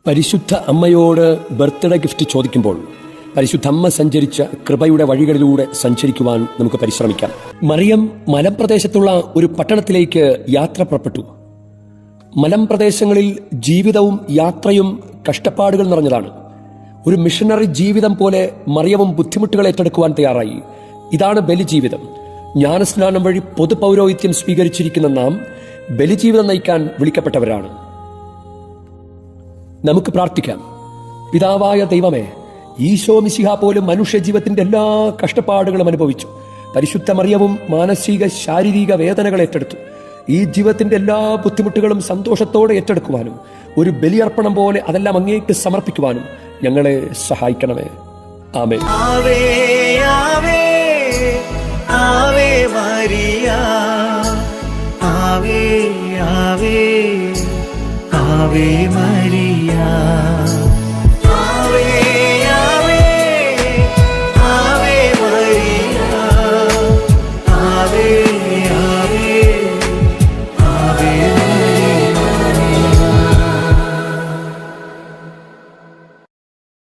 പരിശുദ്ധ അമ്മയോട് birthday gift ചോദിക്കുമ്പോൾ പരിശുദ്ധ അമ്മ സഞ്ചരിച്ച കൃപയുടെ വഴികളിലൂടെ സഞ്ചരിക്കുവാൻ നമുക്ക് പരിശ്രമിക്കാം. മറിയം മലമ്പ്രദേശത്തുള്ള ഒരു പട്ടണത്തിലേക്ക് യാത്ര പുറപ്പെട്ടു. മലമ്പ്രദേശങ്ങളിൽ ജീവിതവും യാത്രയും കഷ്ടപ്പാടുകൾ നിറഞ്ഞതാണ്. ഒരു മിഷണറി ജീവിതം പോലെ മറിയവും ബുദ്ധിമുട്ടുകൾ ഏറ്റെടുക്കുവാൻ തയ്യാറായി. ഇതാണ് ബലിജീവിതം. ജ്ഞാനസ്നാനം വഴി പൊതുപൗരോഹിത്യം സ്വീകരിച്ചിരിക്കുന്ന നാം ബലിജീവിതം നയിക്കാൻ വിളിക്കപ്പെട്ടവരാണ്. നമുക്ക് പ്രാർത്ഥിക്കാം. പിതാവായ ദൈവമേ, ഈശോ മിശിഹ പോലും മനുഷ്യജീവിതത്തിന്റെ എല്ലാ കഷ്ടപ്പാടുകളും അനുഭവിച്ചു. പരിശുദ്ധ മറിയവും മാനസിക ശാരീരിക വേദനകൾ ഏറ്റെടുത്തു. ഈ ജീവിതത്തിന്റെ എല്ലാ ബുദ്ധിമുട്ടുകളും സന്തോഷത്തോടെ ഏറ്റെടുക്കുവാനും ഒരു ബലിയർപ്പണം പോലെ അതെല്ലാം അങ്ങേക്ക് സമർപ്പിക്കുവാനും ഞങ്ങളെ സഹായിക്കണമേ. ആമേൻ. ആവേ ആവേ ആവേ മരിയ, ആവേ ആവേ ആവേ മരിയ.